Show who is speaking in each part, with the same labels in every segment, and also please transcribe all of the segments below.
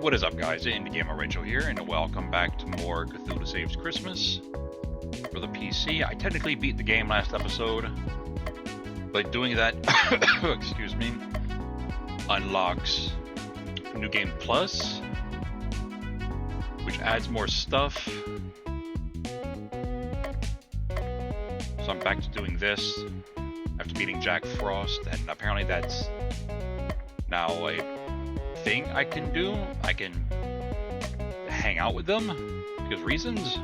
Speaker 1: What is up, guys? Indiegamerretro here, and welcome back to more Cthulhu Saves Christmas for the PC. I technically beat the game last episode, but doing that, excuse me, unlocks New Game Plus, which adds more stuff. So I'm back to doing this after beating Jack Frost, and apparently that's now a thing I can do. I can hang out with them because reasons.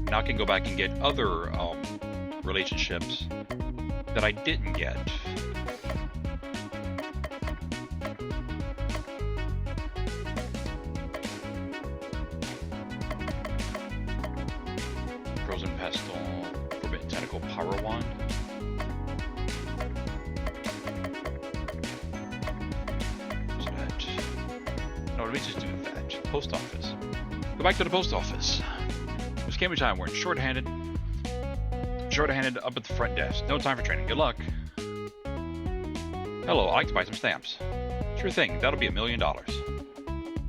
Speaker 1: Now I can go back and get other relationships that I didn't get. Frozen Pestle, Forbidden Tentacle, Power Wand. Let me just do that. Post office. Go back to the post office. This game time we're in short-handed up at the front desk. No time for training. Good luck. Hello, I'd like to buy some stamps. Sure thing. That'll be $1 million.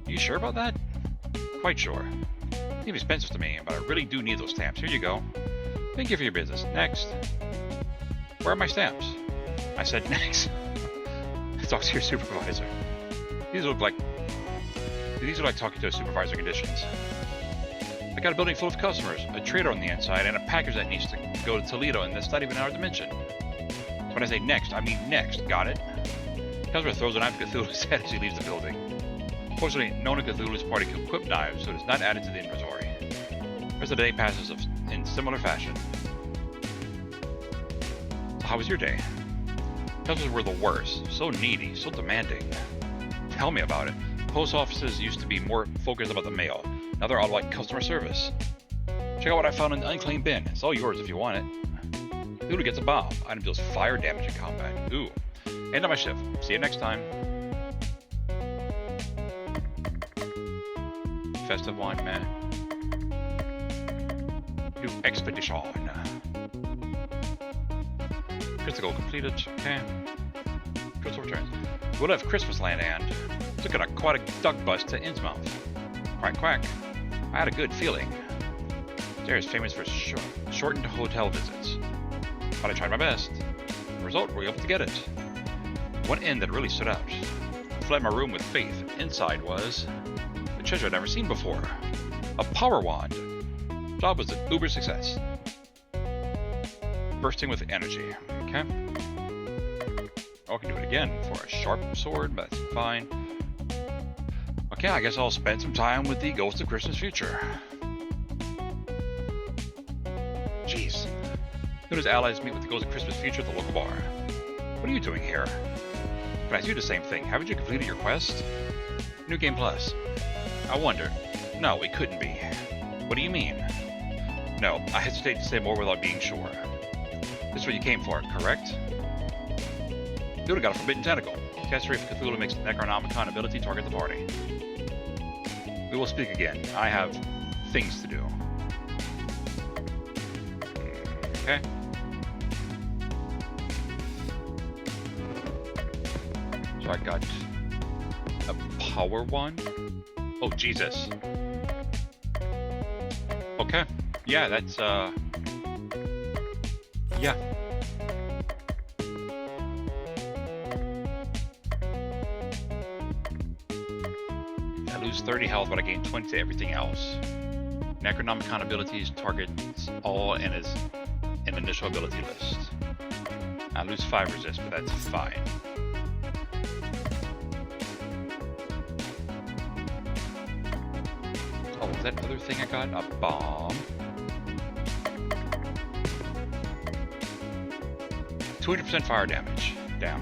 Speaker 1: You sure about that? Quite sure. Seem expensive to me, but I really do need those stamps. Here you go. Thank you for your business. Next. Where are my stamps? I said next. Talk to your supervisor. These are like talking to a supervisor conditions. I got a building full of customers, a trader on the inside, and a package that needs to go to Toledo, and that's not even our dimension. So when I say next, I mean next. Got it? Customer throws a knife at Cthulhu's head as he leaves the building. Fortunately, no one at Cthulhu's party can equip knives, so it is not added to the inventory. The rest of the day passes in similar fashion. So how was your day? Customers were the worst. So needy, so demanding. Tell me about it. Post offices used to be more focused about the mail. Now they're all like customer service. Check out what I found in the unclaimed bin. It's all yours if you want it. Cthulhu gets a bomb. Item deals fire damage in combat. Ooh. End of my shift. See you next time. Festive wine, man. New expedition. Critical completed. Okay. Crystal returns. We'll have Christmas land and took an aquatic duck bus to Innsmouth. Quack quack. I had a good feeling. There is famous for shortened hotel visits. But I tried my best. The result, we were able to get it. One end that really stood out. I fled my room with faith. Inside was a treasure I'd never seen before. A power wand. Job was an uber success. Bursting with energy. Okay. Oh, I can do it again for a sharp sword, but that's fine. Okay, I guess I'll spend some time with the Ghost of Christmas Future. Jeez. Soon as allies meet with the Ghost of Christmas Future at the local bar. What are you doing here? Can I do the same thing? Haven't you completed your quest? New Game Plus. I wonder. No, it couldn't be. What do you mean? No, I hesitate to say more without being sure. This is what you came for, correct? Cthulhu got a Forbidden Tentacle. Cast if Cthulhu makes the Necronomicon ability target the party. We will speak again. I have things to do. Okay. So I got a power wand. Oh, Jesus. Okay. Yeah, that's, yeah. I lose 30 health, but I gain 20 to everything else. Necronomicon abilities targets all in his initial ability list. I lose 5 resist, but that's fine. Oh, was that other thing I got? A bomb. 200% fire damage. Damn.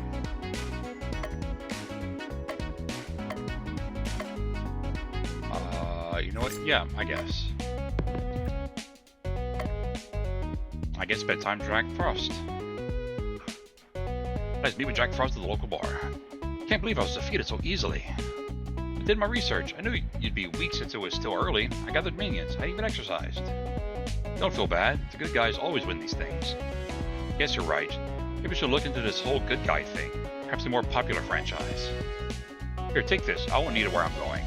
Speaker 1: You know what? Yeah, I guess. I guess bedtime Jack Frost. Nice to meet with Jack Frost at the local bar. Can't believe I was defeated so easily. I did my research. I knew you'd be weak since it was still early. I gathered minions. I even exercised. Don't feel bad. The good guys always win these things. Guess you're right. Maybe we should look into this whole good guy thing. Perhaps a more popular franchise. Here, take this. I won't need it where I'm going.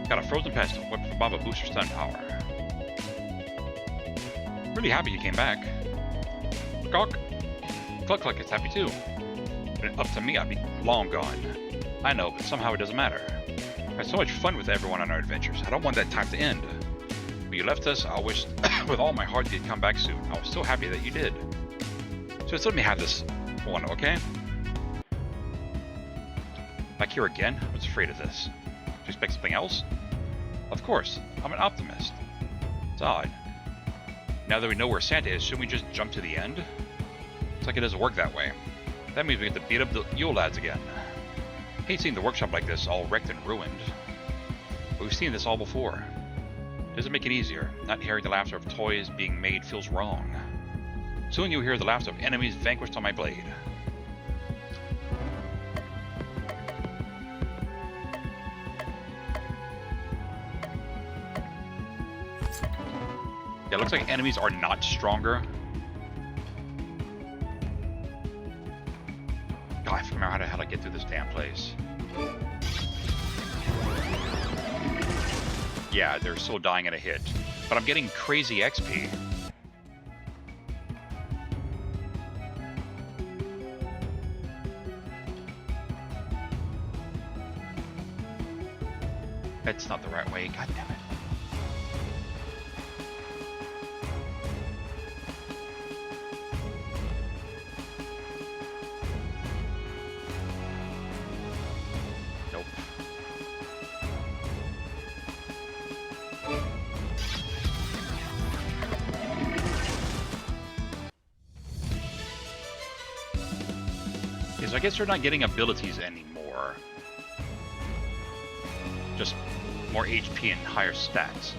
Speaker 1: Got a frozen pestle. Weapon for Baba booster stun power. Really happy you came back. Gawk. Cluck is happy too. But up to me, I'd be long gone. I know, but somehow it doesn't matter. I had so much fun with everyone on our adventures. I don't want that time to end. When you left us, I wished with all my heart you'd come back soon. I was so happy that you did. So just let me have this one, okay? Back here again? I was afraid of this. Do you expect something else? Of course, I'm an optimist. It's odd. Now that we know where Santa is, shouldn't we just jump to the end? Looks like it doesn't work that way. That means we get to beat up the Yule lads again. I hate seeing the workshop like this, all wrecked and ruined. But we've seen this all before. It doesn't make it easier. Not hearing the laughter of toys being made feels wrong. Soon you'll hear the laughter of enemies vanquished on my blade. Yeah, it looks like enemies are not stronger. God, I remember how the hell I get through this damn place. Yeah, they're still dying at a hit. But I'm getting crazy XP. That's not the right way. God damn it. Nope. Okay, so I guess we're not getting abilities anymore. Just more HP and higher stats.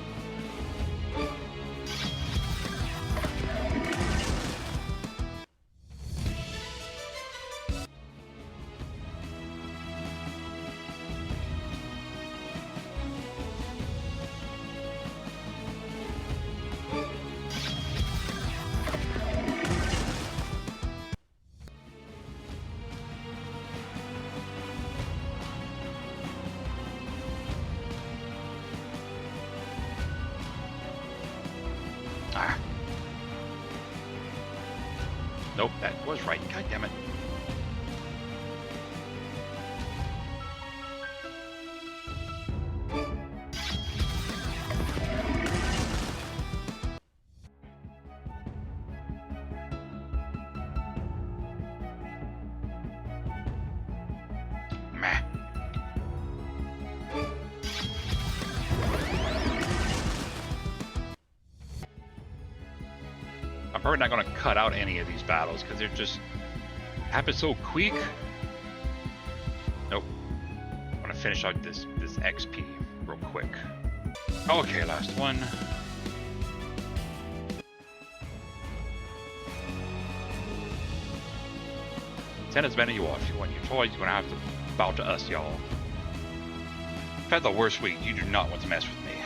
Speaker 1: Nope, that was right. God damn it. Meh. I'm probably not going to cut out any of these battles because they're just happen so quick. Nope. I'm going to finish out this XP real quick. Okay, last one. Santa's banning you off. If you want your toys, you're going to have to bow to us, y'all. I've had the worst week. You do not want to mess with me.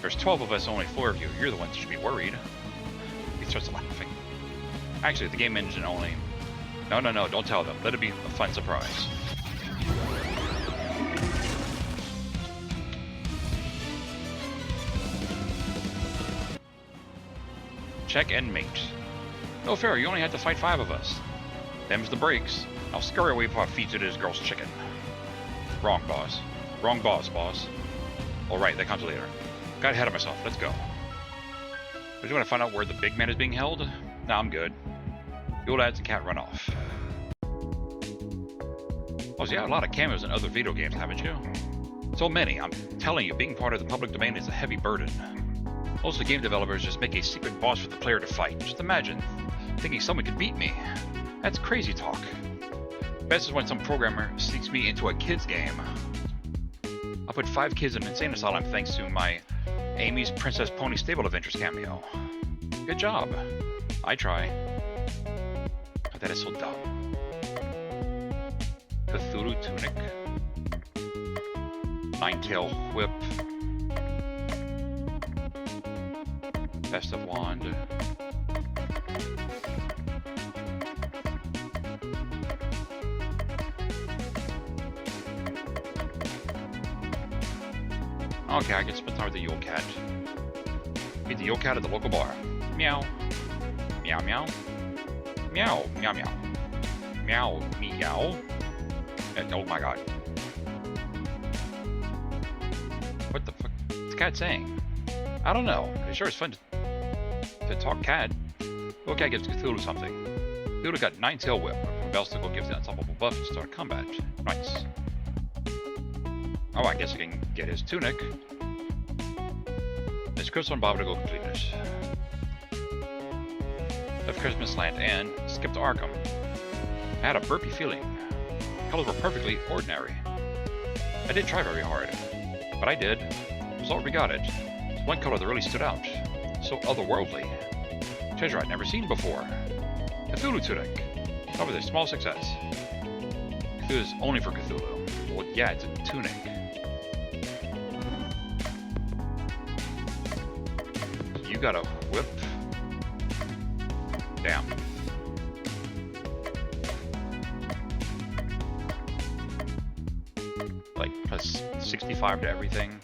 Speaker 1: There's 12 of us, only 4 of you. You're the ones who should be worried. He starts laughing. Actually, the game engine only... No, don't tell them. Let it be a fun surprise. Check and mate. No fair, you only had to fight 5 of us. Them's the breaks. I'll scurry away before I feed to this girl's chicken. Wrong, boss. Wrong boss. Alright, that comes later. Got ahead of myself. Let's go. But you want to find out where the big man is being held? Nah, I'm good. The old lads can't run off. Oh, so you have a lot of cameos in other video games, haven't you? So many. I'm telling you, being part of the public domain is a heavy burden. Most of the game developers just make a secret boss for the player to fight. Just imagine thinking someone could beat me. That's crazy talk. Best is when some programmer sneaks me into a kid's game. I put 5 kids in an insane asylum thanks to my Amy's Princess Pony Stable Adventures cameo. Good job. I try. But that is so dumb. Cthulhu Tunic. Nine-Tail Whip. Festive Wand. Okay, I can spend time with the Yule Cat. Meet the Yule Cat at the local bar. Meow. Meow meow. Meow meow meow. Meow meow. And, oh my god. What the fuck is the cat saying? I don't know. It sure is fun to talk cat. Yule Cat gives Cthulhu something. Cthulhu got 9-tail whip, but from Belsnickel gives the unstoppable buff to start combat. Nice. Oh, I guess I can get his tunic. It's Crystal and Bob to go complete it. Left Christmas Land and skipped to Arkham. I had a burpy feeling. Colors were perfectly ordinary. I didn't try very hard, but I did. Result, we got it. There's one color that really stood out. So otherworldly. Treasure I'd never seen before. Cthulhu tunic. That was a small success. Cthulhu is only for Cthulhu. Well, yeah, it's a tunic. You got a whip? Damn. Like, plus 65 to everything.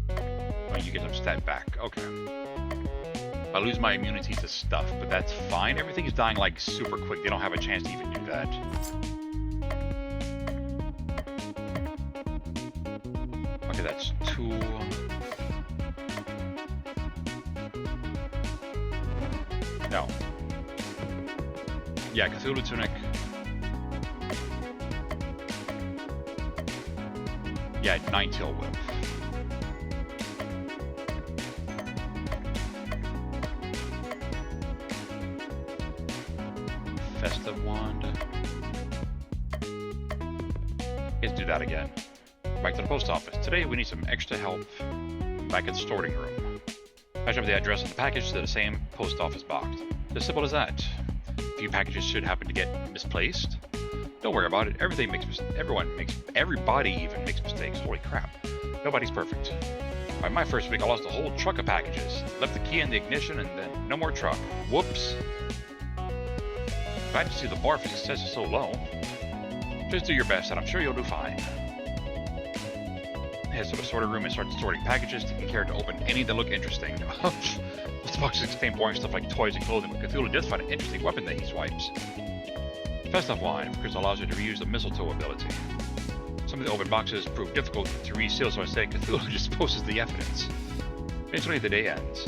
Speaker 1: Oh, you get some stat back. Okay. I lose my immunity to stuff, but that's fine. Everything is dying, like, super quick. They don't have a chance to even do that. Okay, that's 2. No. Yeah, Cthulhu tunic. Yeah, 9-tail whip. Festive wand. Let's do that again. Back to the post office. Today we need some extra help back at the storing room. Match up the address on the package to the same post office box. As simple as that. A few packages should happen to get misplaced. Don't worry about it. Everybody even makes mistakes. Holy crap. Nobody's perfect. By my first week, I lost a whole truck of packages. Left the key in the ignition and then no more truck. Whoops. Glad to see the bar for success is so low. Just do your best and I'm sure you'll do fine. Heads to the sorter room and starts sorting packages, taking care to open any that look interesting. Those boxes contain boring stuff like toys and clothing, but Cthulhu does find an interesting weapon that he swipes. Festive wine, because it allows you to reuse the mistletoe ability. Some of the open boxes prove difficult to reseal, so instead Cthulhu just posts the evidence. Eventually the day ends.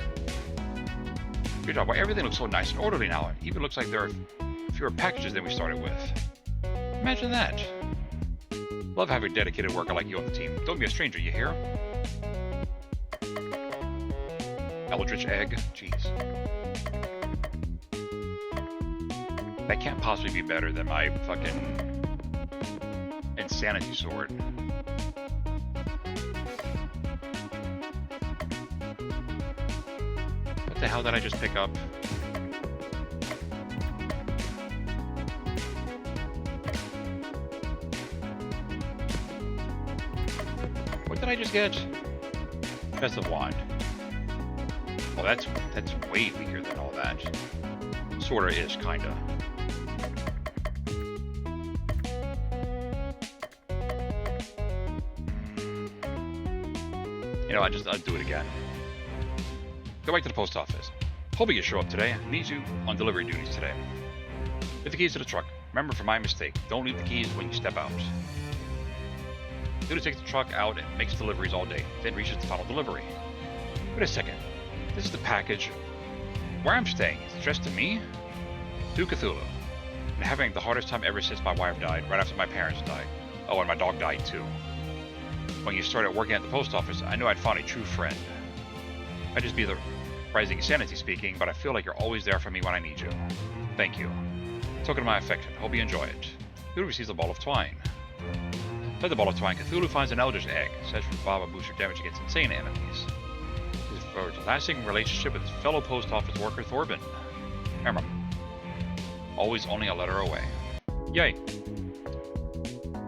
Speaker 1: Good job. Why everything looks so nice and orderly now. It even looks like there are fewer packages than we started with. Imagine that. Love having a dedicated worker like you on the team. Don't be a stranger, you hear? Eldritch egg. Jeez. That can't possibly be better than my fucking insanity sword. What the hell did I just pick up? What did I just get? Festive wand. Well, that's way weaker than all that. Sorta is, kinda. You know, I'll do it again. Go back to the post office. Hoping you show up today. I need you on delivery duties today. Get the keys to the truck. Remember, for my mistake, don't leave the keys when you step out. Cthulhu takes the truck out and makes deliveries all day, then reaches the final delivery. Wait a second. This is the package where I'm staying. It's addressed to me? To Cthulhu. I'm having the hardest time ever since my wife died, right after my parents died. Oh, and my dog died too. When you started working at the post office, I knew I'd found a true friend. I'd just be the rising insanity speaking, but I feel like you're always there for me when I need you. Thank you. Token of my affection. Hope you enjoy it. Cthulhu receives a ball of twine. Inside the ball of twine, Cthulhu finds an Eldritch egg. Says for Baba boosts your damage against insane enemies. His forged a lasting relationship with his fellow post office worker Thorben. Remember, always only a letter away. Yay!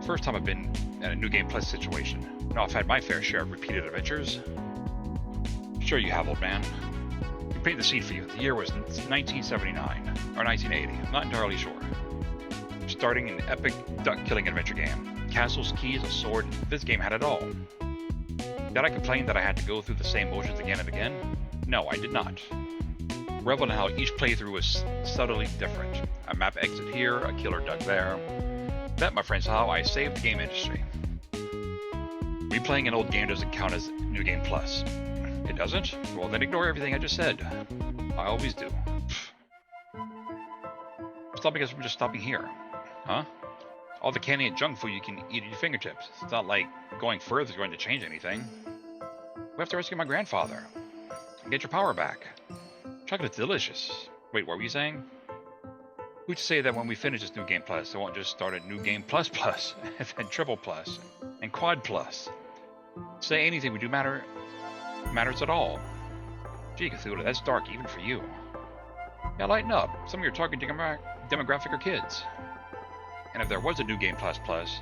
Speaker 1: First time I've been in a New Game Plus situation. Now I've had my fair share of repeated adventures. Sure you have, old man. We paint the scene for you. The year was 1979, or 1980. I'm not entirely sure. Starting an epic duck-killing adventure game. castles, keys, a sword. This game had it all. Did I complain that I had to go through the same motions again and again? No, I did not. Revel in how each playthrough was subtly different. A map exit here, a killer duck there. That, my friends, is how I saved the game industry. Replaying an old game doesn't count as New Game Plus. It doesn't? Well, then ignore everything I just said. I always do. Stopping us from just stopping here. Huh? All the candy and junk food you can eat at your fingertips. It's not like going further is going to change anything. We have to rescue my grandfather. And get your power back. Chocolate's delicious. Wait, what were you saying? Who'd say that when we finish this New Game Plus, it won't just start a New Game Plus Plus, and then Triple Plus, and Quad Plus? Say anything we do matters at all. Gee, Cthulhu, that's dark even for you. Yeah, lighten up. Some of your target demographic are kids. And if there was a New Game Plus Plus,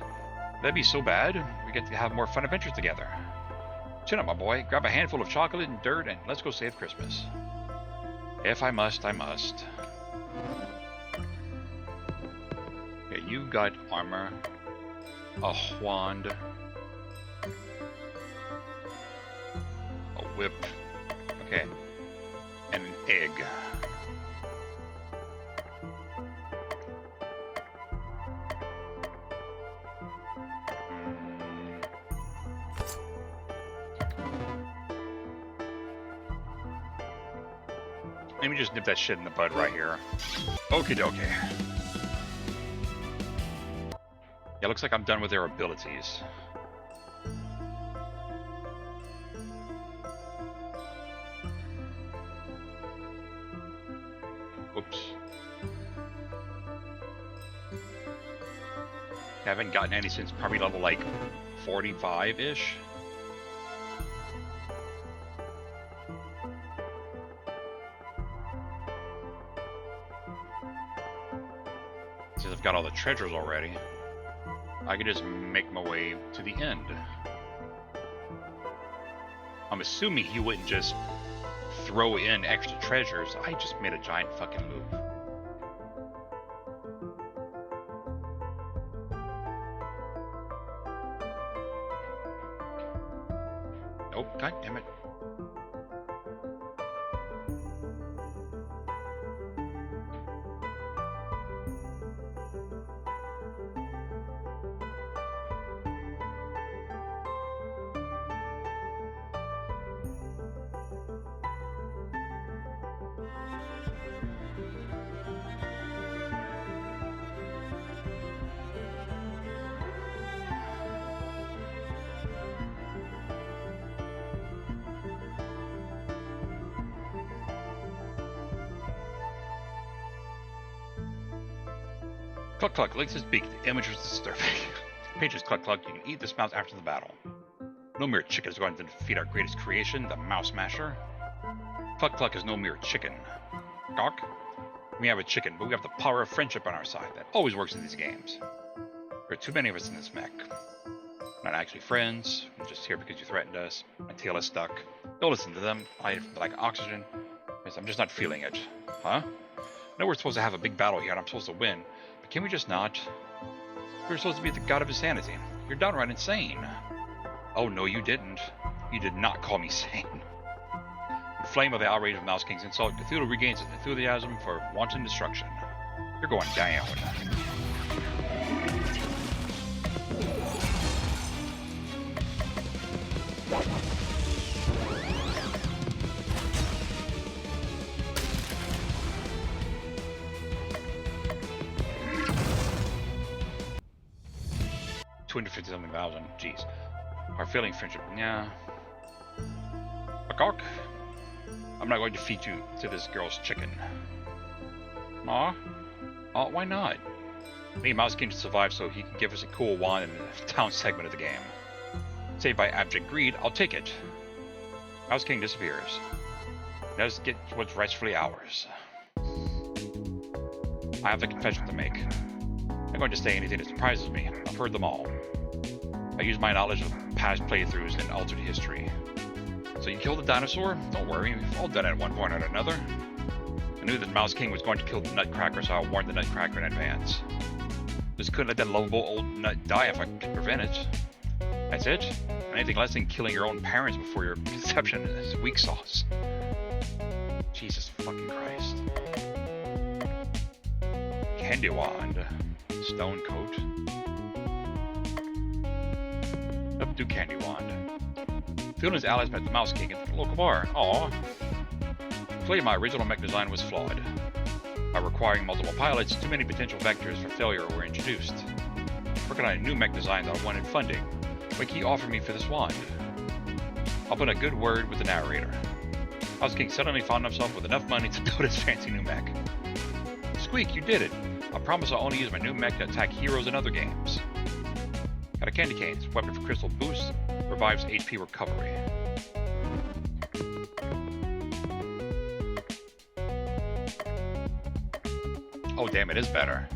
Speaker 1: that'd be so bad, we get to have more fun adventures together. Chin up, my boy. Grab a handful of chocolate and dirt, and let's go save Christmas. If I must, I must. Okay, you got armor, a wand, a whip, okay, and an egg. Let me just nip that shit in the bud right here. Okie dokie. Yeah, looks like I'm done with their abilities. Oops. Haven't gotten any since probably level like 45-ish. Since I've got all the treasures already, I can just make my way to the end. I'm assuming he wouldn't just throw in extra treasures. I just made a giant fucking loop. Nope, god damn it. Cluck cluck, licks his beak. The image was disturbing. Pages cluck cluck, you can eat this mouse after the battle. No mere chicken is going to defeat our greatest creation, the Mouse Smasher. Cluck cluck is no mere chicken. Gawk? We have a chicken, but we have the power of friendship on our side. That always works in these games. There are too many of us in this mech. We're not actually friends. We're just here because you threatened us. My tail is stuck. Don't listen to them. I like oxygen. Yes, I'm just not feeling it. Huh? I know we're supposed to have a big battle here and I'm supposed to win. Can we just not? You're supposed to be the god of insanity. You're downright insane. Oh, no, you didn't. You did not call me sane. The flame of the outrage of Mouse King's insult, Cthulhu regains his enthusiasm for wanton destruction. You're going down. $250,000. Jeez. Our failing friendship. Yeah. A cock? I'm not going to feed you to this girl's chicken. Aw? Oh, why not? I need Mouse King to survive so he can give us a cool wand in the town segment of the game. Saved by abject greed, I'll take it. Mouse King disappears. Let us get what's rightfully ours. I have a confession to make. I'm not going to say anything that surprises me. I've heard them all. I use my knowledge of past playthroughs and altered history. So you killed the dinosaur? Don't worry, we've all done it at one point or another. I knew that Mouse King was going to kill the Nutcracker, so I warned the Nutcracker in advance. Just couldn't let that lovable old nut die if I could prevent it. That's it? Anything less than killing your own parents before your conception is weak sauce. Jesus fucking Christ. Candy wand. Stone coat. Up to candy wand. Phil and his allies met the Mouse King at the local bar. Aww. Clearly my original mech design was flawed. By requiring multiple pilots, too many potential vectors for failure were introduced. Working on a new mech design that wanted funding. What can you offer me for this wand? I'll put a good word with the narrator. Mouse King suddenly found himself with enough money to build his fancy new mech. Squeak, you did it! I promise I'll only use my new mech to attack heroes in other games. Got a candy cane. It's weapon for crystal boost. Revives HP recovery. Oh damn, it is better.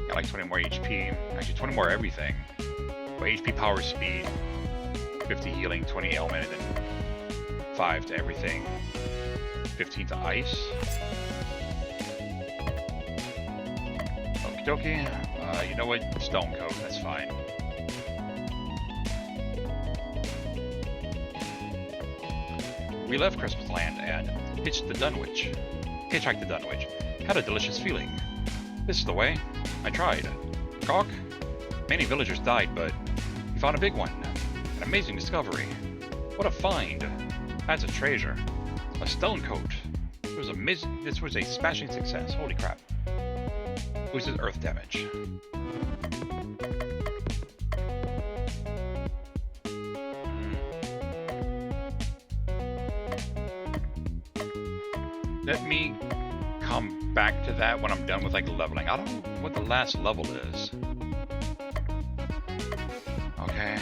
Speaker 1: Got like 20 more HP. Actually 20 more everything. But HP, power, speed. 50 healing, 20 ailment, and then 5 to everything. 15 to ice. Okie dokie. You know what? Stone coat, that's fine. We left Christmas Land and hitchhiked to Dunwich. Had a delicious feeling. This is the way. I tried. Gawk? Many villagers died, but we found a big one. An amazing discovery. What a find. That's a treasure. A stone coat. This was a smashing success. Holy crap. Boosted earth damage. Let me come back to that when I'm done with like leveling. I don't know what the last level is. Okay.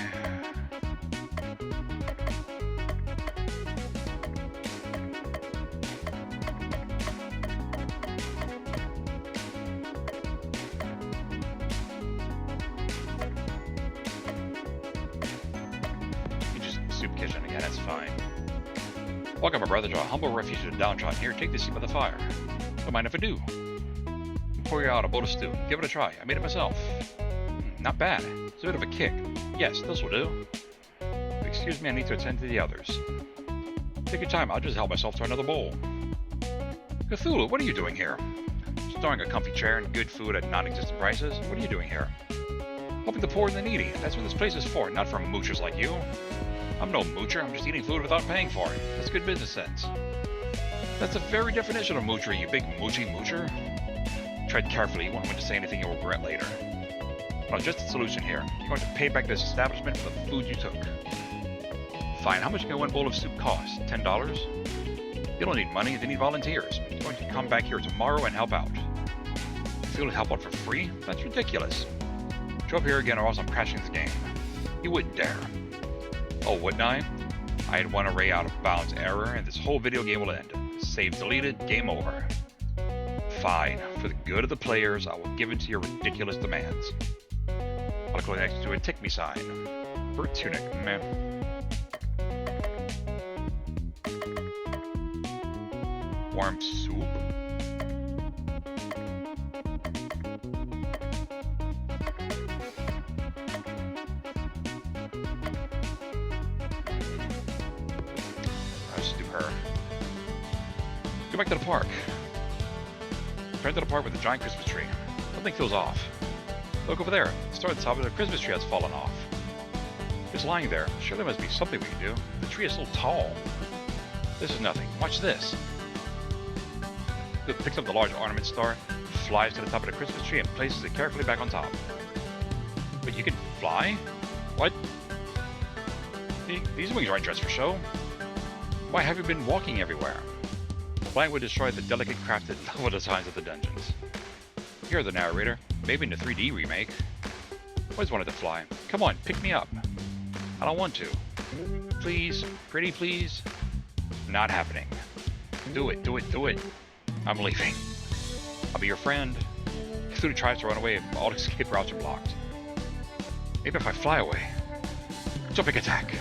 Speaker 1: You just soup kitchen again, that's fine. Welcome, my brother, to a humble refuge to the downtrodden. Here, take this seat by the fire. Don't mind if I do. Pour you out a bowl of stew. Give it a try. I made it myself. Not bad. It's a bit of a kick. Yes, this will do. Excuse me, I need to attend to the others. Take your time. I'll just help myself to another bowl. Cthulhu, what are you doing here? Storing a comfy chair and good food at non-existent prices? What are you doing here? Helping the poor and the needy. That's what this place is for, not for moochers like you. I'm no moocher, I'm just eating food without paying for it. That's good business sense. That's the very definition of moocher, you big moochy moocher. Tread carefully, you won't want to say anything you'll regret later. Well, just a solution here. You're going to pay back this establishment for the food you took. Fine, how much can one bowl of soup cost? $10? You don't need money, they need volunteers. You're going to come back here tomorrow and help out. If you'll help out for free? That's ridiculous. Show up here again or else I'm crashing this game. You wouldn't dare. Oh, wouldn't I? I had one array out of bounds error, and this whole video game will end. Save deleted, game over. Fine. For the good of the players, I will give in to your ridiculous demands. I'll go next to a tick me sign. For a tunic, meh. Warm soup? Go back to the park. Return to the park with a giant Christmas tree. Something feels off. Look over there. The star at the top of the Christmas tree has fallen off. It's lying there. Surely there must be something we can do. The tree is so tall. This is nothing. Watch this. It picks up the large ornament star, flies to the top of the Christmas tree, and places it carefully back on top. But you can fly? What? These wings aren't dressed for show. Why have you been walking everywhere? Flying would destroy the delicate crafted level designs of the dungeons. You're the narrator, maybe in the 3D remake. Always wanted to fly. Come on, pick me up. I don't want to. Please, pretty please. Not happening. Do it, do it, do it. I'm leaving. I'll be your friend. Cthulhu tries to run away and all escape routes are blocked. Maybe if I fly away. Jumping attack.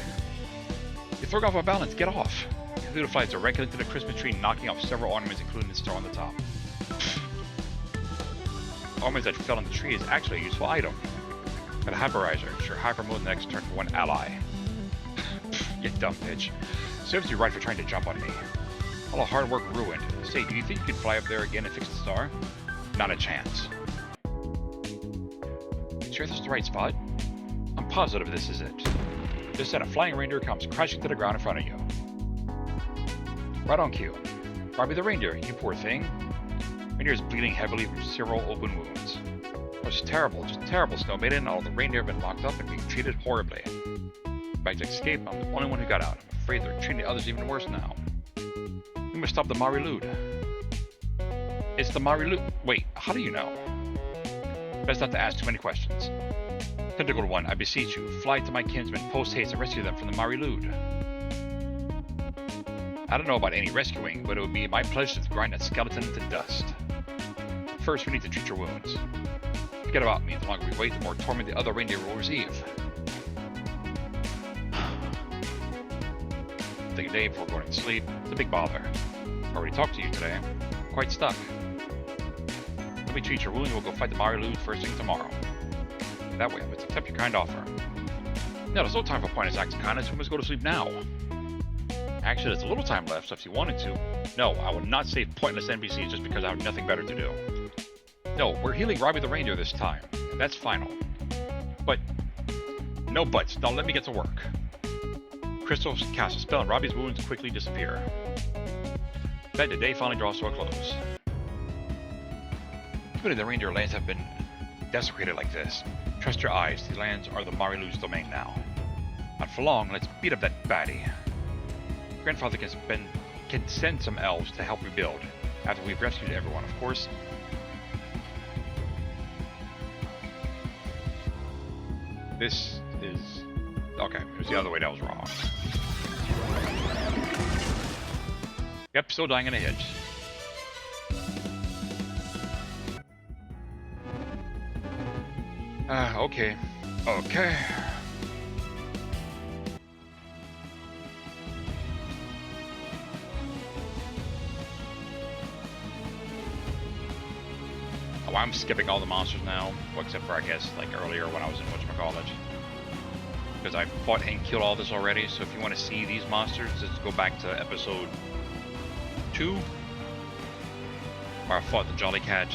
Speaker 1: You throw off my balance, get off. Cthulhu flies directly into the Christmas tree, knocking off several ornaments, including the star on the top. Ornaments that fell on the tree is actually a useful item. Got a hyperizer. Ensure hyper mode next turn for one ally. You dumb bitch. Serves you right for trying to jump on me. All the hard work ruined. Say, do you think you can fly up there again and fix the star? Not a chance. Sure this is the right spot? I'm positive this is it. Just then a flying reindeer comes crashing to the ground in front of you. Right on cue. Robbie the reindeer, you poor thing. Reindeer is bleeding heavily from several open wounds. It was terrible, just terrible, Snow Maiden. All the reindeer have been locked up and being treated horribly. Back to escape, I'm the only one who got out. I'm afraid they're treating the others even worse now. We must stop the Lwyd. It's the Lwyd. Wait, how do you know? Best not to ask too many questions. Tentacle one, I beseech you, fly to my kinsmen post haste and rescue them from the Lwyd. I don't know about any rescuing, but it would be my pleasure to grind that skeleton into dust. First, we need to treat your wounds. Forget about me. The longer we wait, the more torment the other reindeer will receive. Take a day before going to sleep. It's a big bother. I already talked to you today. I'm quite stuck. Let me treat your wound and we'll go fight the Lwyd first thing tomorrow. That way, I must accept your kind offer. No, there's no time for pointless acts of kindness. We must go to sleep now. Actually, there's a little time left, so if you wanted to... No, I would not save pointless NPCs just because I have nothing better to do. No, we're healing Robbie the reindeer this time. And that's final. But... No buts. Now let me get to work. Crystal casts a spell and Robbie's wounds quickly disappear. Bet the day finally draws to a close. Too many of the reindeer lands have been desecrated like this. Trust your eyes. These lands are the Lwyd's domain now. Not for long, let's beat up that baddie. Grandfather can send some elves to help rebuild, after we've rescued everyone, of course. This is... Okay, it was the other way that was wrong. Yep, still dying in a hitch. Okay. Okay. Oh, I'm skipping all the monsters now, well, except for, I guess, like earlier when I was in whatchamacallit. Because I fought and killed all this already, so if you want to see these monsters, just go back to episode 2, where I fought the Jolly Cat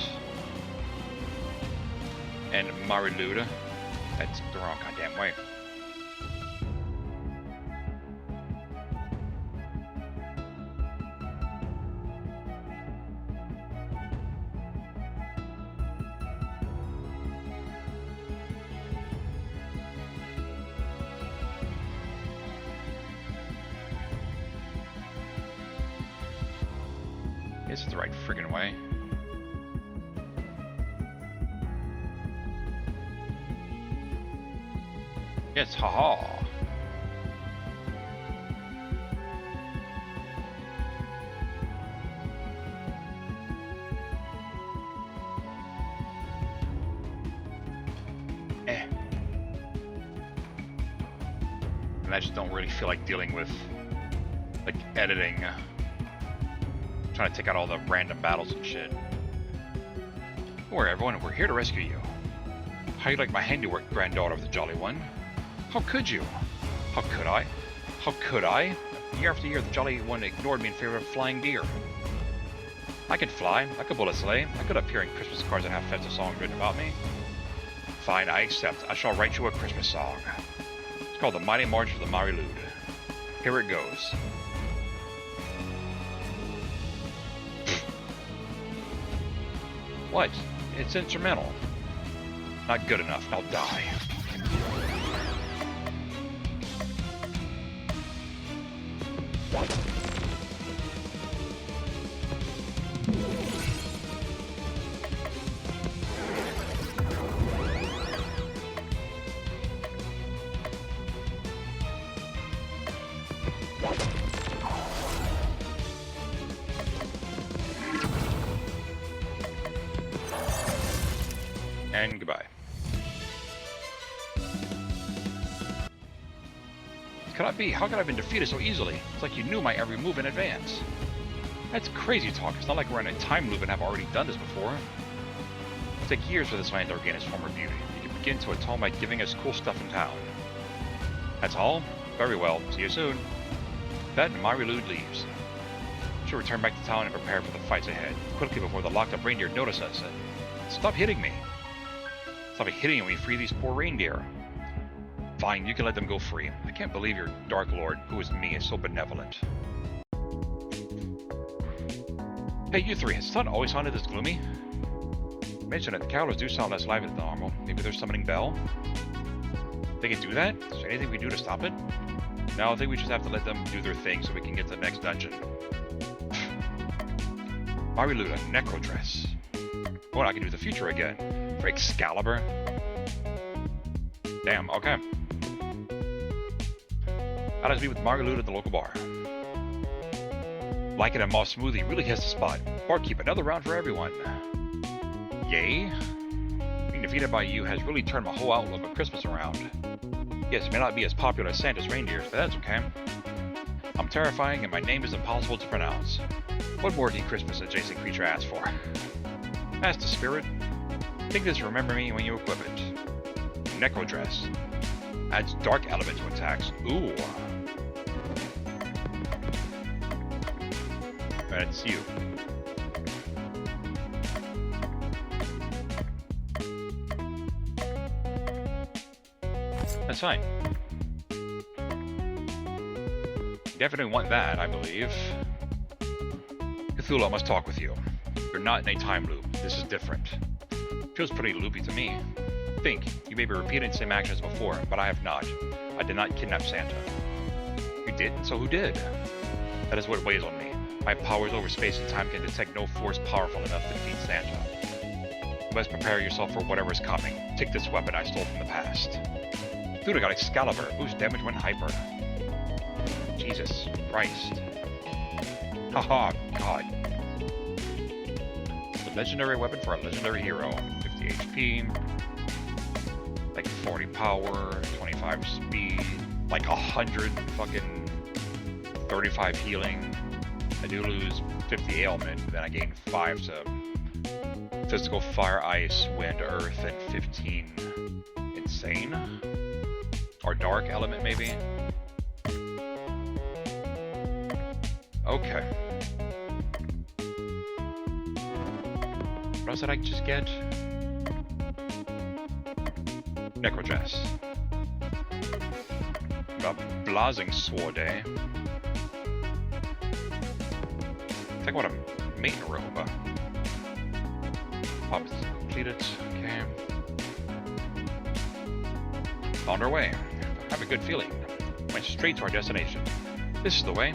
Speaker 1: and Lwyd. That's the wrong goddamn way. This is the right friggin' way. Yes, haha. And I just don't really feel like dealing with, like, editing. Trying to take out all the random battles and shit. Don't worry, everyone, we're here to rescue you. How you like my handiwork, granddaughter of the Jolly One? How could you? How could I? How could I? Year after year, the Jolly One ignored me in favor of flying deer. I can fly, I could bullet sleigh, I could appear in Christmas cards and have festive songs written about me. Fine, I accept. I shall write you a Christmas song. It's called The Mighty March of the Lwyd. Here it goes. What? It's instrumental. Not good enough. I'll die. And goodbye. could I be? How could I have been defeated so easily? It's like you knew my every move in advance. That's crazy talk. It's not like we're in a time loop and have already done this before. It'll take years for this land to regain its former beauty. You can begin to atone by giving us cool stuff in town. That's all? Very well. See you soon. That and Lwyd leaves. She'll return back to town and prepare for the fights ahead. Quickly before the locked-up reindeer notice us. Stop hitting me. Stop hitting when we free these poor reindeer. Fine, you can let them go free. I can't believe your Dark Lord, who is me, is so benevolent. Hey, you three, has the sun always sounded this gloomy? You mentioned that the carolers do sound less lively than normal. Maybe they're summoning Bell? They can do that? Is there anything we do to stop it? No, I think we just have to let them do their thing so we can get to the next dungeon. Lwyd, a necro dress. Oh, I can do the future again. For Excalibur. Damn, okay. How does it be with Lwyd at the local bar? Like it and Moss Smoothie really hits the spot. Barkeep, another round for everyone. Yay? Being defeated by you has really turned my whole outlook of Christmas around. Yes, it may not be as popular as Santa's reindeers, but that's okay. I'm terrifying and my name is impossible to pronounce. What more did Christmas adjacent creature ask for? Ask the spirit. Take this to remember me when you equip it. Necro dress. Adds dark element to attacks. Ooh. That's you. That's fine. Definitely want that, I believe. Cthulhu, I must talk with you. You're not in a time loop. This is different. Feels pretty loopy to me. Think, you may be repeating the same actions before, but I have not. I did not kidnap Santa. You did? So who did? That is what weighs on me. My powers over space and time can detect no force powerful enough to defeat Santa. You must prepare yourself for whatever is coming. Take this weapon I stole from the past. Dude, I got Excalibur. Boost damage when hyper. Jesus Christ. Haha, God. The legendary weapon for a legendary hero. 50 HP. Like 40 power, 25 speed, like 100 fucking 35 healing. I do lose 50 ailment, but then I gain 5 to physical, fire, ice, wind, earth, and 15 insane? Or dark element, maybe? Okay. What else did I just get? Necro dress. Got Blazing Sword, eh? I think I want a maiden robe. Pop is completed. Okay. On our way. I have a good feeling. Went straight to our destination. This is the way.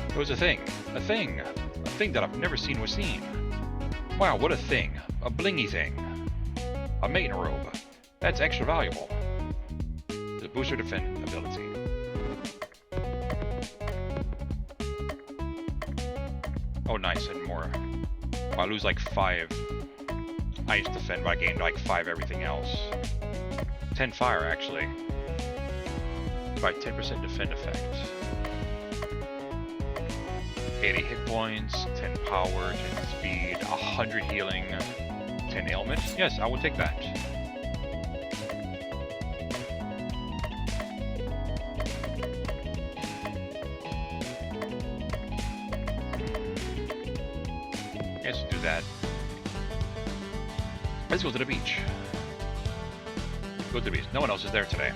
Speaker 1: It was a thing. A thing. A thing that I've never seen was seen. Wow, what a thing. A blingy thing. A maiden robe. That's extra valuable. The booster defend ability. Oh, nice, and more. Well, I lose like 5 ice defend, but I gained like 5 everything else. 10 fire, actually. By 10% defend effect. 80 hit points, 10 power, 10 speed, 100 healing, 10 ailment. Yes, I will take that. Yes, do that. Let's go to the beach. Go to the beach. No one else is there today.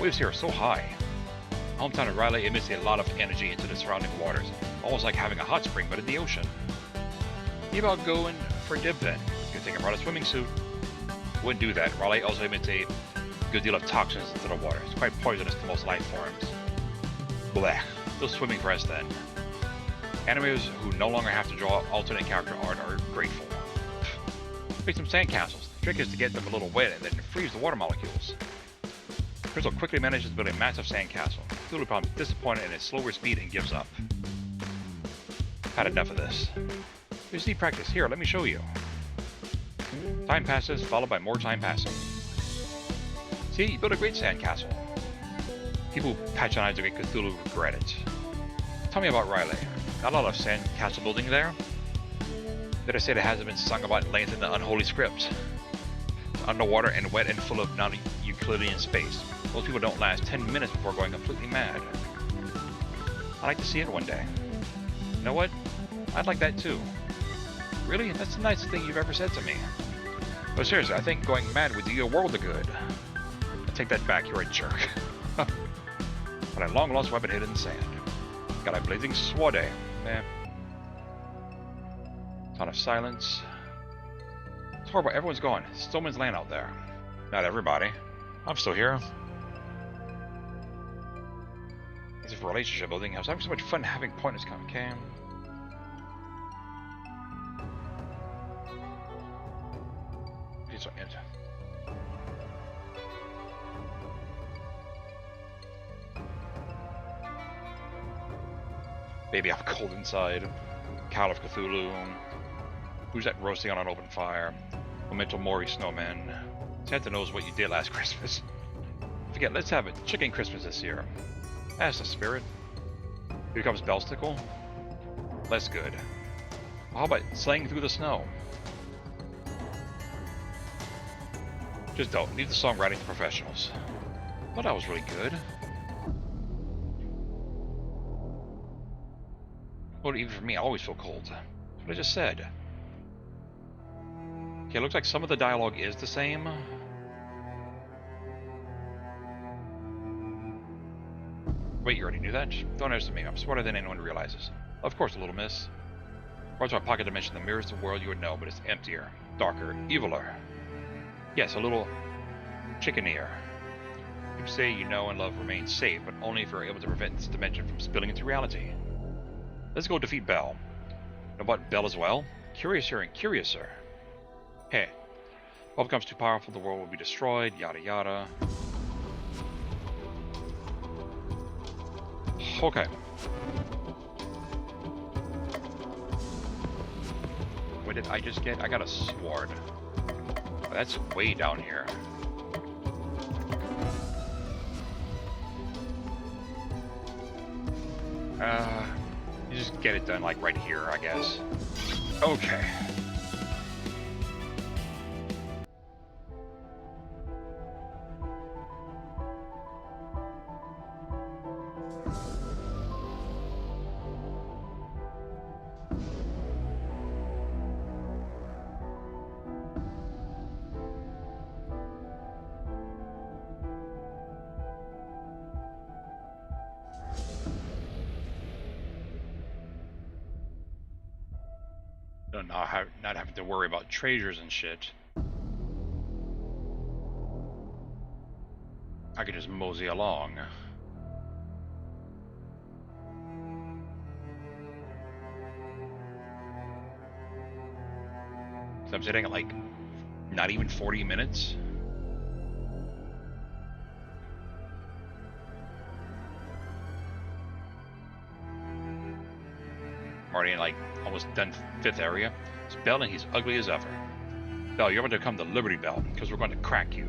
Speaker 1: Waves here are so high. Hometown of Riley emits a lot of energy into the surrounding waters. Almost like having a hot spring, but in the ocean. Maybe I'll go in for a dip then. Good thing I brought a swimming suit. Wouldn't do that. Raleigh also emits a good deal of toxins into the water. It's quite poisonous to most life forms. Blech. Still swimming for us then. Animators who no longer have to draw alternate character art are grateful. Make some sandcastles. The trick is to get them a little wet and then freeze the water molecules. Crystal quickly manages to build a massive sandcastle. Cthulhu becomes disappointed in its slower speed and gives up. Had enough of this. You just need practice. Here, let me show you. Time passes, followed by more time passing. See, you built a great sandcastle. People who patronize the great Cthulhu regret it. Tell me about Riley. Not a lot of sand castle building there. Did I say that hasn't been sung about at length in the unholy script? It's underwater and wet and full of non-Euclidean space. Most people don't last 10 minutes before going completely mad. I'd like to see it one day. You know what? I'd like that too. Really? That's the nicest thing you've ever said to me. But seriously, I think going mad would do you a world of good. I take that back, you're a jerk. But a long-lost weapon hidden in sand. Got a blazing sword, eh? Ton of silence. It's horrible, everyone's gone. Stillman's land out there. Not everybody. I'm still here. As if relationship building. I was having so much fun having pointless conversation. Baby, I'm cold inside. Call of Cthulhu. Who's that roasting on an open fire? Memento Mori snowman. Santa knows what you did last Christmas. Forget, let's have a chicken Christmas this year. That's the spirit. Here comes Belsnickel. Less good. Well, how about slaying through the snow? Just don't. Leave the songwriting to professionals. Well, that was really good. Well, even for me, I always feel cold. That's what I just said. Okay, it looks like some of the dialogue is the same. Wait, you already knew that? Don't underestimate me. I'm smarter than anyone realizes. Of course, little miss. Parts of my pocket dimension that mirrors the world you would know, but it's emptier, darker, eviler. Yes, a little chickenier. You say you know and love remains safe, but only if you're able to prevent this dimension from spilling into reality. Let's go defeat Bel. Know about Bel as well? Curiouser and curiouser. Hey, if Bel becomes too powerful, the world will be destroyed, yada yada. Okay. What did I just get? I got a sword. Oh, that's way down here. You just get it done like right here, I guess. Okay. Not having to worry about treasures and shit. I could just mosey along. So I'm sitting at like not even 40 minutes. I'm already in like almost done 5th area. It's Bel and he's ugly as ever. Bel, you're about to become the Liberty Bell, because we're going to crack you.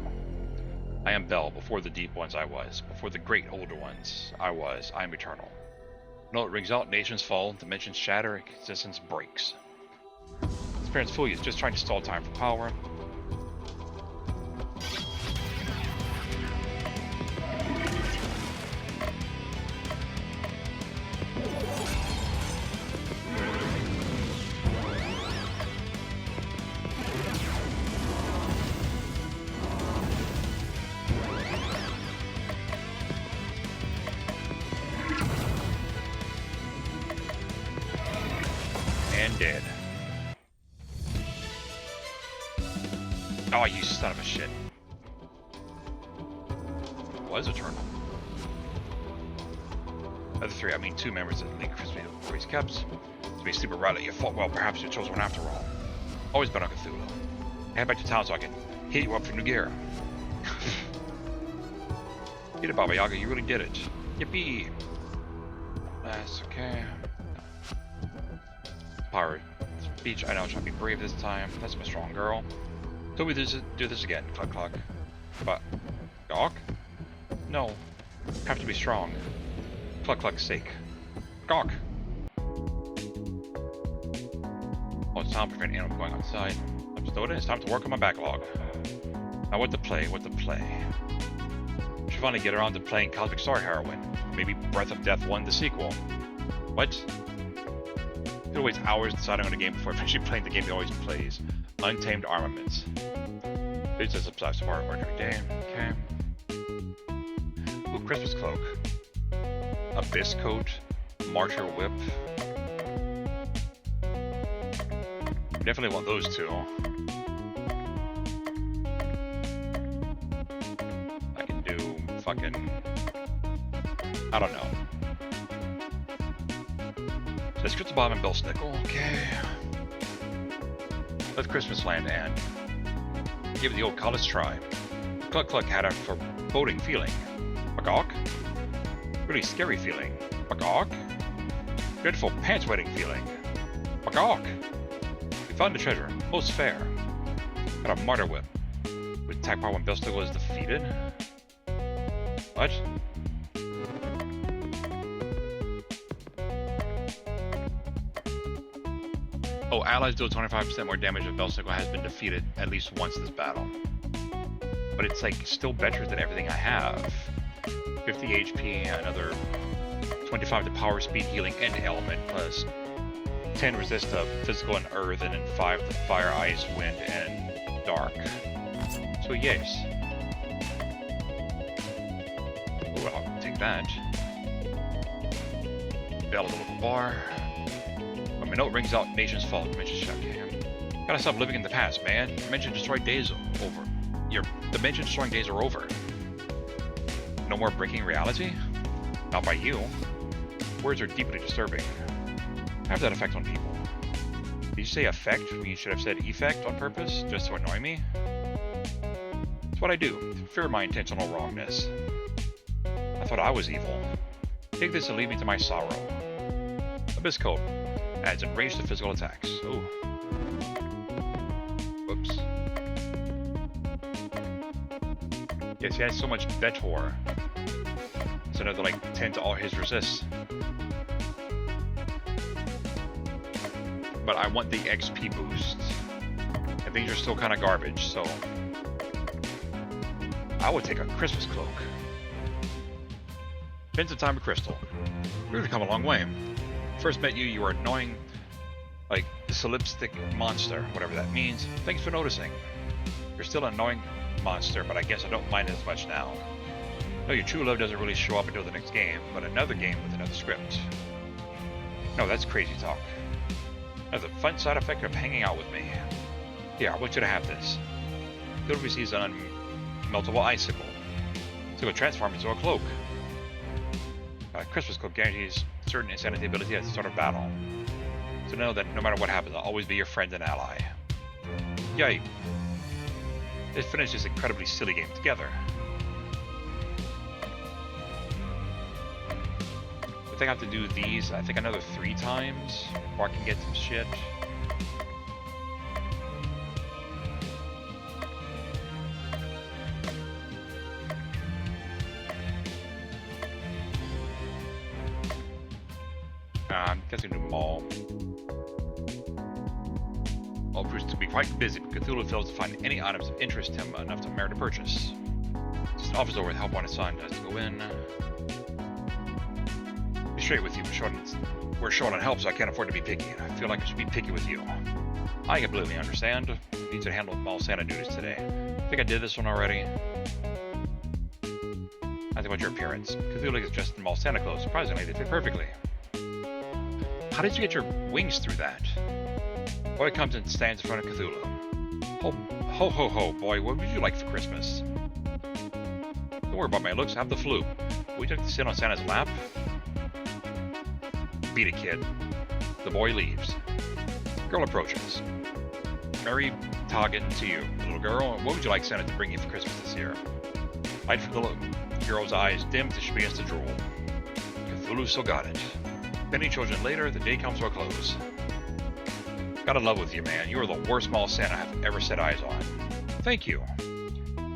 Speaker 1: I am Bel, before the deep ones I was, before the great older ones I was, I am eternal. No, it rings out, nations fall, dimensions shatter, existence breaks. His parents fool you, it's just trying to stall time for power. Dead. Oh, you son of a shit. Was eternal. Other 3, I mean 2 members of the League of Christmas Boys Caps. To be super right that you fought well, perhaps you chose one after all. Always been on Cthulhu. Head back to town so I can hit you up for new gear. Get it, Baba Yaga, you really did it. Yippee! That's okay. Pirate speech. I know, try to be brave this time. That's my strong girl. So we do this again. Cluck cluck. But Doc? No. Have to be strong. Cluck cluck's sake. Gawk! Oh, it's time to prevent animals going outside. I'm snowed in. It's time to work on my backlog. Now what to play? Should finally get around to playing Cosmic Star Heroine. Maybe Breath of Death 1, the sequel. What? He'll waste hours deciding on a game before officially playing the game he always plays. Untamed Armaments. This is a plus for every day. Okay. Ooh, Christmas Cloak. Abyss Coat. Marcher Whip. Definitely want those two. I can do fucking... I don't know. Says Crystal Bomb and Belsnickel. Okay. Let Christmas land and give it the old college try. Cluck Cluck had a foreboding feeling. Bagawk? Really scary feeling. Bagawk? Dreadful pants-wetting feeling. Bagawk! We found the treasure. Most fair. Got a martyr whip. With attack power when Belsnickel is defeated? What? Oh, allies deal 25% more damage if Belsnickel has been defeated at least once this battle. But it's like still better than everything I have. 50 HP, another 25 to power, speed, healing, and element, plus 10 resist to physical and earth, and then 5 to fire, ice, wind, and dark. So yes. Oh, well, I'll take that. Bell at the local bar. When my note rings out, nation's fault. Dimension shock. Gotta stop living in the past, man. Dimension destroyed days over. Your dimension destroying days are over. No more breaking reality? Not by you. Words are deeply disturbing. Have that effect on people. Did you say effect when you should have said effect on purpose, just to annoy me? That's what I do. Fear my intentional wrongness. I thought I was evil. Take this and leave me to my sorrow. Abyss Coat. Adds in range to physical attacks. Ooh. Whoops. Yes, he has so much Vetor. It's another like 10 to all his resists. But I want the XP boost. And things are still kind of garbage, so I would take a Christmas Cloak. Spend some time with Crystal. We've really come a long way. First met you, you were annoying, like the solipstick monster, whatever that means. Thanks for noticing. You're still an annoying monster, but I guess I don't mind it as much now. No, your true love doesn't really show up until the next game, but another game with another script. No, that's crazy talk. Another fun side effect of hanging out with me. Here, I want you to have this. Cthulhu receives an unmeltable icicle. So it transforms into a cloak. Christmas Cloak guarantees certain insanity ability at the start of battle. So know that no matter what happens, I'll always be your friend and ally. Yay! Let's finish this incredibly silly game together. I think I have to do these, I think another 3 times before I can get some shit. I'm guessing to mall. All proves to be quite busy, but Cthulhu fails to find any items of interest to him enough to merit a purchase. Just an office door with help on his son has to go in. Be straight with you, we're short on help, so I can't afford to be picky. I feel like I should be picky with you. I completely understand. Need to handle mall Santa duties today. I think I did this one already. I think about your appearance. Cthulhu is dressed in mall Santa clothes. Surprisingly, they fit perfectly. How did you get your wings through that? Boy comes and stands in front of Cthulhu. Ho ho ho, boy, what would you like for Christmas? Don't worry about my looks, I have the flu. Would you like to sit on Santa's lap? Beat it, kid. The boy leaves. Girl approaches. Merry Fhtagn to you, little girl. What would you like Santa to bring you for Christmas this year? Light from the girl's eyes dimmed till she begins to drool. Cthulhu still got it. Many children later, the day comes to a close. Got in love with you, man. You are the worst mall Santa I've ever set eyes on. Thank you.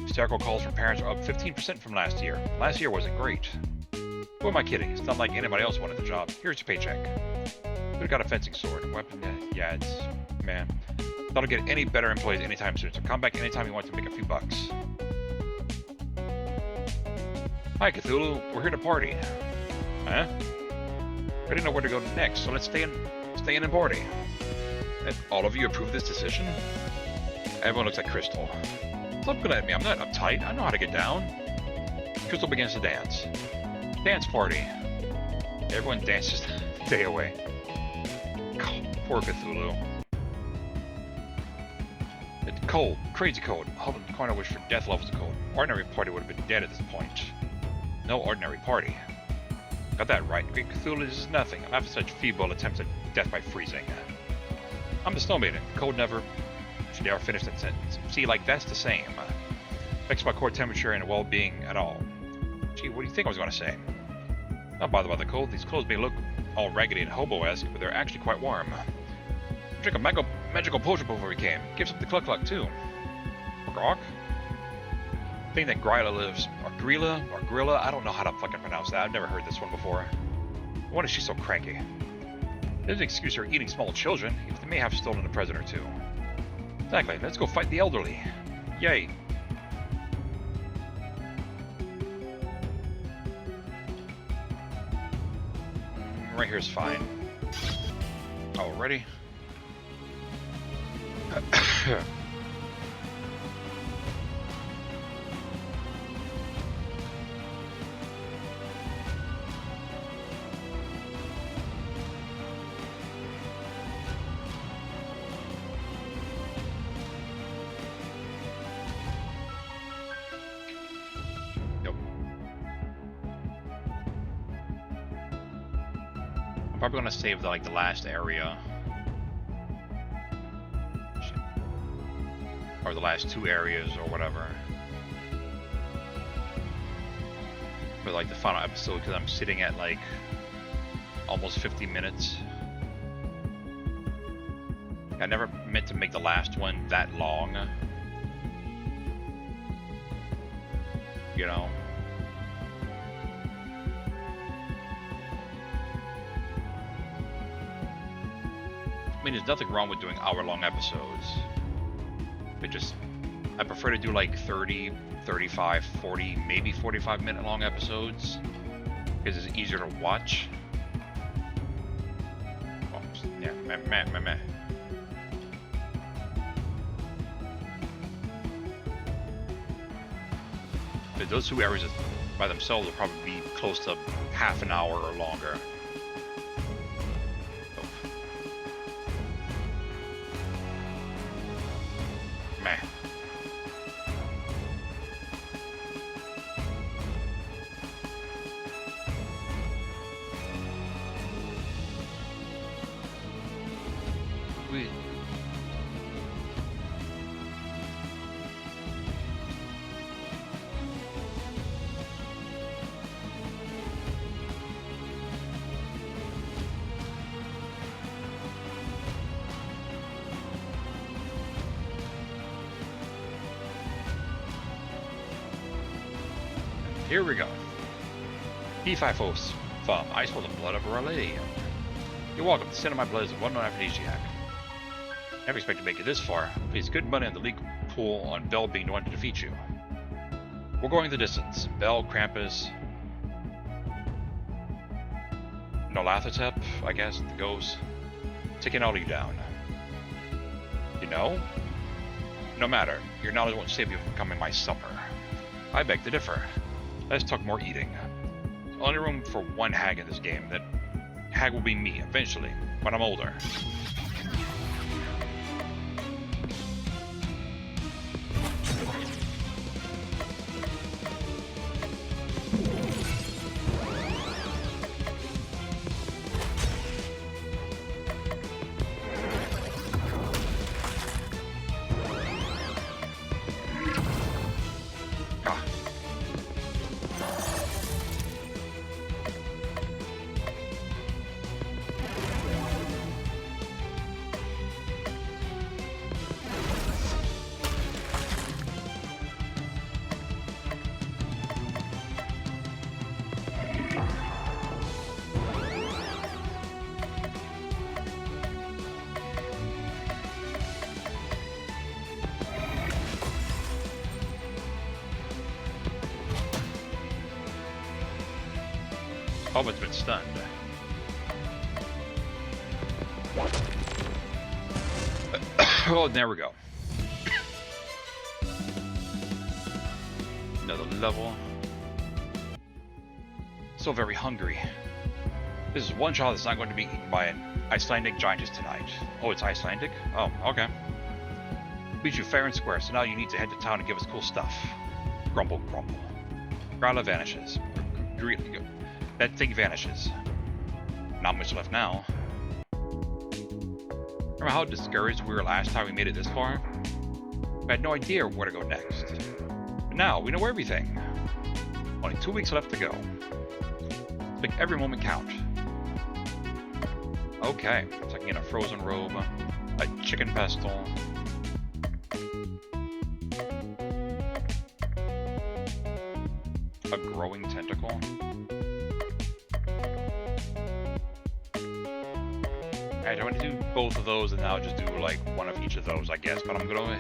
Speaker 1: Still Hysterical calls from parents are up 15% from last year. Last year wasn't great. Who am I kidding? It's not like anybody else wanted the job. Here's your paycheck. Could've got a fencing sword, a weapon. Yeah, it's... man. That'll get any better employees anytime soon, so come back anytime you want to make a few bucks. Hi, Cthulhu. We're here to party. Huh? I didn't know where to go next, so let's stay in and party. And all of you approve this decision? Everyone looks like Crystal. Stop looking at me. I'm not uptight. I know how to get down. Crystal begins to dance. Dance party. Everyone dances the day away. Poor Cthulhu. It's cold. Crazy cold. Holding the corner wish for death levels of cold. Ordinary party would have been dead at this point. No ordinary party. Got that right. Great Cthulhu, this is nothing. I'm after such feeble attempts at death by freezing. I'm the Snow Maiden. Cold never should ever finish that sentence. See, like, that's the same. Affects my core temperature and well-being at all. Gee, what do you think I was going to say? Not bothered by the cold. These clothes may look all raggedy and hobo-esque, but they're actually quite warm. Drink a magical potion before we came. Gives up the cluck-cluck, too. Grok? Thing that Gryla lives, or Grilla, I don't know how to fucking pronounce that. I've never heard this one before. Why is she so cranky? There's an excuse for eating small children, if they may have stolen a present or two. Exactly, let's go fight the elderly. Yay. Right here is fine. Oh, ready? Probably gonna save the last area, or the last two areas, or whatever, for the final episode, because I'm sitting at almost 50 minutes. I never meant to make the last one that long, you know. I mean, there's nothing wrong with doing hour-long episodes. But I prefer to do 30, 35, 40, maybe 45-minute long episodes, because it's easier to watch. Oh, yeah, meh. But those two areas by themselves will probably be close to half an hour or longer. Here we go. P5 from Ice for the Blood of Our Lady. You're welcome. The scent of my blood is a well-known aphrodisiac. Never expected to make it this far. Pays good money on the league pool on Bell being the one to defeat you. We're going the distance. Bell, Krampus, Nolathatep, I guess, the ghost, taking all of you down. You know? No matter. Your knowledge won't save you from becoming my supper. I beg to differ. Let's talk more eating. There's only room for one hag in this game. That hag will be me, eventually, when I'm older. Oh, it's been stunned. Oh, there we go. Another level. Still very hungry. This is one child that's not going to be eaten by an Icelandic giantess tonight. Oh, it's Icelandic? Oh, okay. Beat you fair and square, so now you need to head to town and give us cool stuff. Grumble, grumble. Growler vanishes. That thing vanishes. Not much left now. Remember how discouraged we were last time we made it this far? We had no idea where to go next. But now, we know everything. Only 2 weeks left to go. Let's make every moment count. Okay, so I can get a frozen robe, a chicken pestle, a growing tentacle. Alright, I want to do both of those and now just do like one of each of those, I guess. But I'm gonna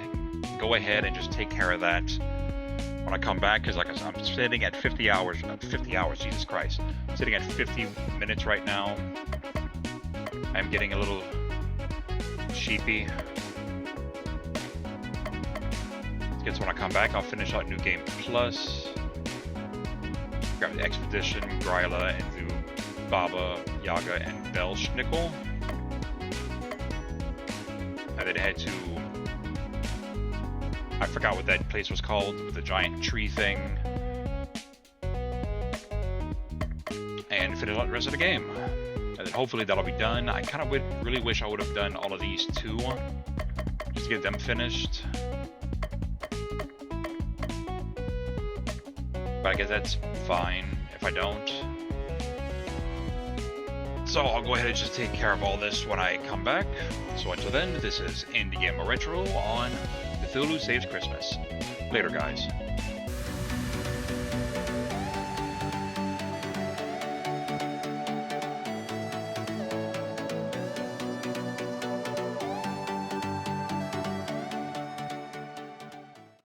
Speaker 1: go ahead and just take care of that when I come back, because like I said, I'm sitting at 50 hours, Jesus Christ. I'm sitting at 50 minutes right now. I'm getting a little sheepy. I guess when I come back, I'll finish out New Game Plus. Grab the Expedition, Gryla, and do Baba, Yaga, and Belsnickel. And then head to... I forgot what that place was called, with the giant tree thing. And finish out the rest of the game. And then hopefully that'll be done. I kind of really wish I would have done all of these too, just to get them finished. But I guess that's fine if I don't. So I'll go ahead and just take care of all this when I come back. So until then, this is Indiegamerretro on Cthulhu Saves Christmas. Later, guys.